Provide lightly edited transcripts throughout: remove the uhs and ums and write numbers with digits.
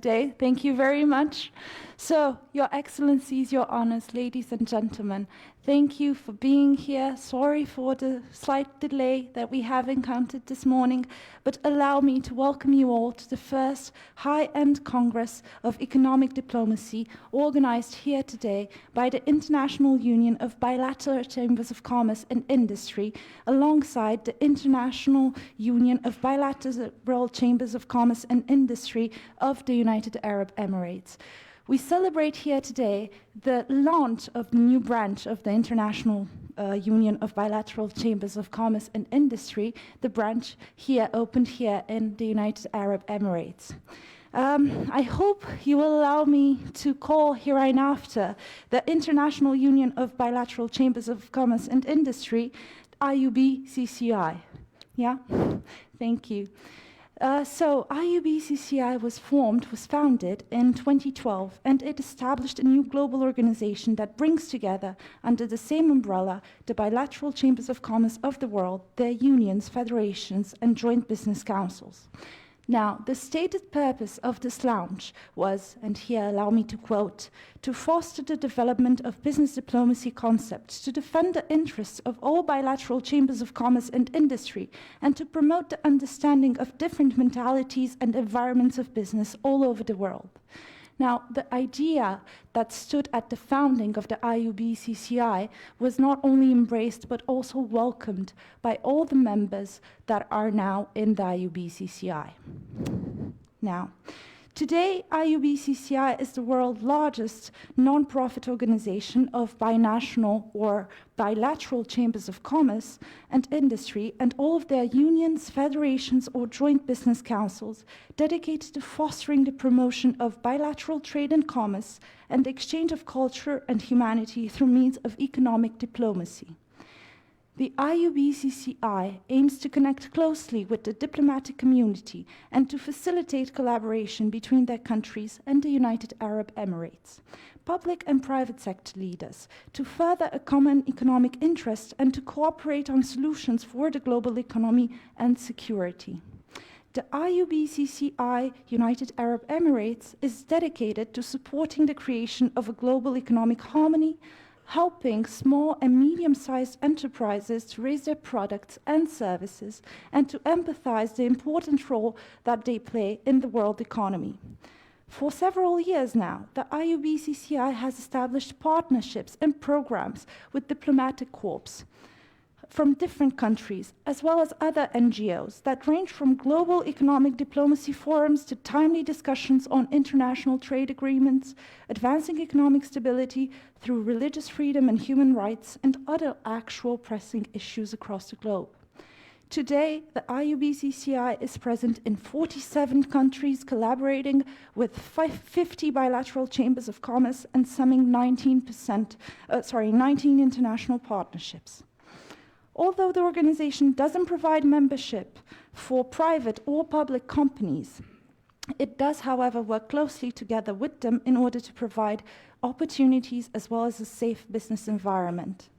today. Thank you very much. So, Your Excellencies, Your Honors, ladies and gentlemen, thank you for being here. Sorry for the slight delay that we have encountered this morning, but allow me to welcome you all to the first high-end Congress of Economic Diplomacy organized here today by the International Union of Bilateral Chambers of Commerce and Industry, alongside the International Union of Bilateral Chambers of Commerce and Industry of the United Arab Emirates. We celebrate here today the launch of the new branch of the International Union of Bilateral Chambers of Commerce and Industry, the branch here opened here in the United Arab Emirates. I hope you will allow me to call hereinafter the International Union of Bilateral Chambers of Commerce and Industry, IUBCCI. Yeah, thank you. So IUBCCI was founded in 2012, and it established a new global organization that brings together, under the same umbrella, the bilateral chambers of commerce of the world, their unions, federations, and joint business councils. Now, the stated purpose of this launch was, and here allow me to quote, to foster the development of business diplomacy concepts, to defend the interests of all bilateral chambers of commerce and industry, and to promote the understanding of different mentalities and environments of business all over the world. Now, the idea that stood at the founding of the IUBCCI was not only embraced but also welcomed by all the members that are now in the IUBCCI. Now, today, IUBCCI is the world's largest non-profit organization of binational or bilateral chambers of commerce and industry, and all of their unions, federations, or joint business councils dedicated to fostering the promotion of bilateral trade and commerce and exchange of culture and humanity through means of economic diplomacy. The IUBCCI aims to connect closely with the diplomatic community and to facilitate collaboration between their countries and the United Arab Emirates, public and private sector leaders, to further a common economic interest and to cooperate on solutions for the global economy and security. The IUBCCI United Arab Emirates is dedicated to supporting the creation of a global economic harmony, helping small and medium-sized enterprises to raise their products and services and to empathize the important role that they play in the world economy. For several years now, the IUBCCI has established partnerships and programs with diplomatic corps from different countries, as well as other NGOs that range from global economic diplomacy forums to timely discussions on international trade agreements, advancing economic stability through religious freedom and human rights, and other actual pressing issues across the globe. Today, the IUBCCI is present in 47 countries, collaborating with 50 bilateral chambers of commerce and summing 19 international partnerships. Although the organization doesn't provide membership for private or public companies, it does, however, work closely together with them in order to provide opportunities as well as a safe business environment.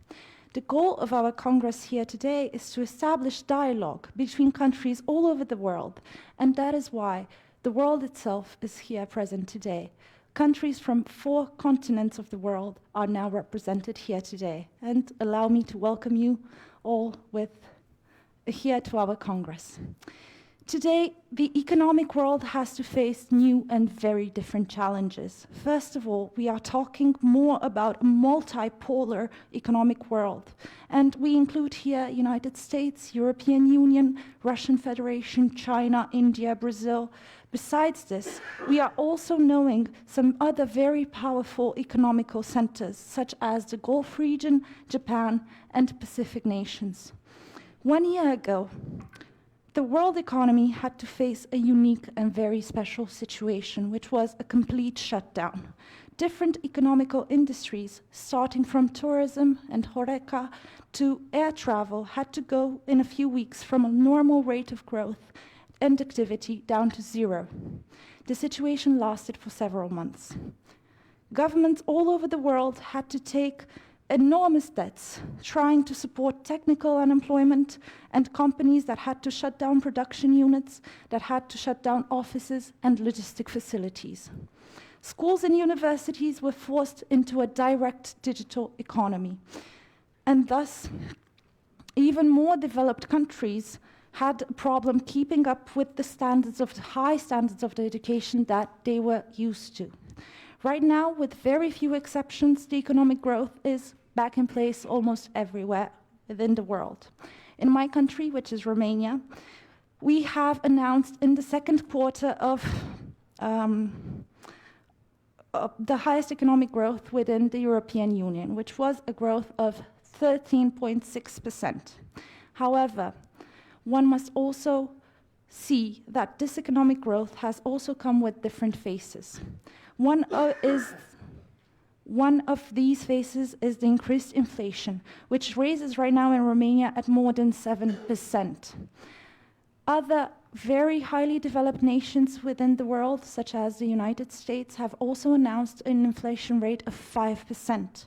The goal of our Congress here today is to establish dialogue between countries all over the world, and that is why the world itself is here present today. Countries from 4 continents of the world are now represented here today, and allow me to welcome you all here to our Congress. Today, the economic world has to face new and very different challenges. First of all, we are talking more about a multipolar economic world, and we include here United States, European Union, Russian Federation, China, India, Brazil. Besides this, we are also knowing some other very powerful economical centers, such as the Gulf region, Japan, and Pacific nations. 1 year ago, the world economy had to face a unique and very special situation, which was a complete shutdown. Different economical industries, starting from tourism and HoReCa to air travel, had to go in a few weeks from a normal rate of growth and activity down to 0. The situation lasted for several months. Governments all over the world had to take enormous debts, trying to support technical unemployment and companies that had to shut down production units, that had to shut down offices and logistic facilities. Schools and universities were forced into a direct digital economy. And thus, even more developed countries had a problem keeping up with the high standards of the education that they were used to. Right now, with very few exceptions, the economic growth is back in place almost everywhere within the world. In my country, which is Romania, we have announced in the second quarter of the highest economic growth within the European Union, which was a growth of 13.6%. However, one must also see that this economic growth has also come with different faces. One of these faces is the increased inflation, which raises right now in Romania at more than 7%. Other very highly developed nations within the world, such as the United States, have also announced an inflation rate of 5%.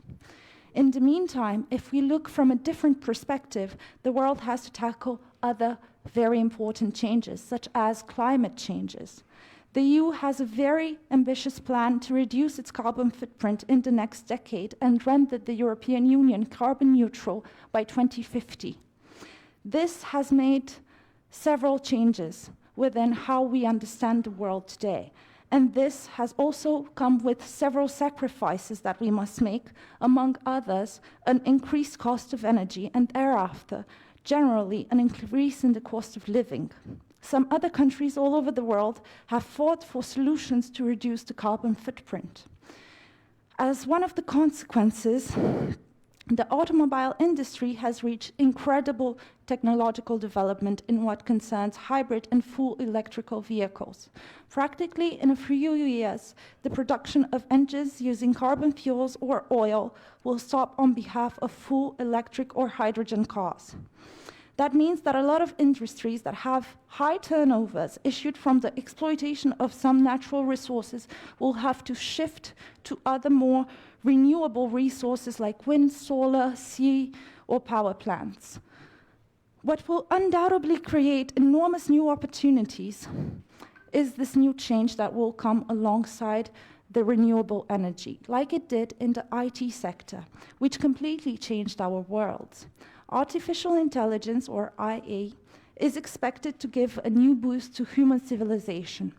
In the meantime, if we look from a different perspective, the world has to tackle other very important changes, such as climate changes. The EU has a very ambitious plan to reduce its carbon footprint in the next decade and render the European Union carbon neutral by 2050. This has made several changes within how we understand the world today. And this has also come with several sacrifices that we must make, among others, an increased cost of energy and thereafter, generally, an increase in the cost of living. Some other countries all over the world have fought for solutions to reduce the carbon footprint. As one of the consequences, the automobile industry has reached incredible technological development in what concerns hybrid and full electrical vehicles. Practically, in a few years, the production of engines using carbon fuels or oil will stop on behalf of full electric or hydrogen cars. That means that a lot of industries that have high turnovers issued from the exploitation of some natural resources will have to shift to other more renewable resources like wind, solar, sea, or power plants. What will undoubtedly create enormous new opportunities is this new change that will come alongside the renewable energy, like it did in the IT sector, which completely changed our world. Artificial intelligence, or IA, is expected to give a new boost to human civilization.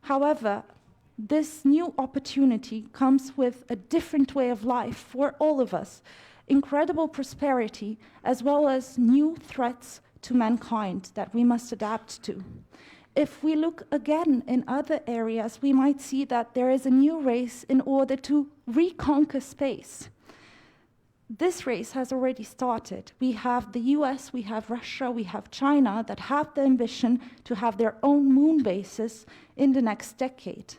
However, this new opportunity comes with a different way of life for all of us, incredible prosperity, as well as new threats to mankind that we must adapt to. If we look again in other areas, we might see that there is a new race in order to reconquer space. This race has already started. We have the US, we have Russia, we have China that have the ambition to have their own moon bases in the next decade.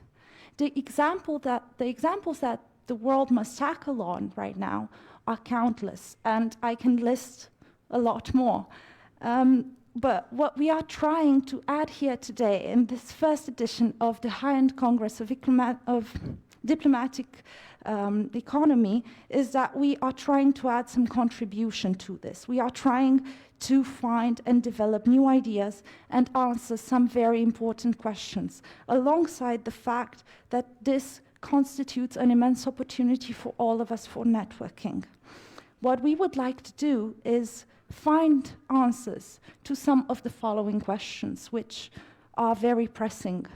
The examples that the world must tackle on right now are countless, and I can list a lot more. But what we are trying to add here today in this first edition of the High-End Congress of Diplomatic Economy is that we are trying to add some contribution to this. We are trying to find and develop new ideas and answer some very important questions, alongside the fact that this constitutes an immense opportunity for all of us for networking. What we would like to do is find answers to some of the following questions, which are very pressing.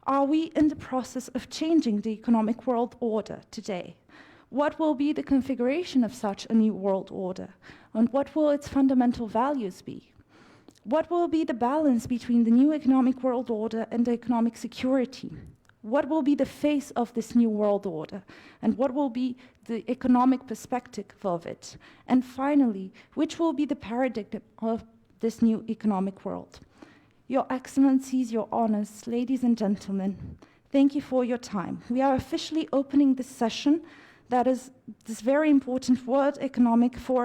Are we in the process of changing the economic world order today? What will be the configuration of such a new world order? And what will its fundamental values be? What will be the balance between the new economic world order and the economic security? What will be the face of this new world order? And what will be the economic perspective of it? And finally, which will be the paradigm of this new economic world? Your Excellencies, Your Honors, ladies and gentlemen, thank you for your time. We are officially opening this session, that is this very important World Economic Forum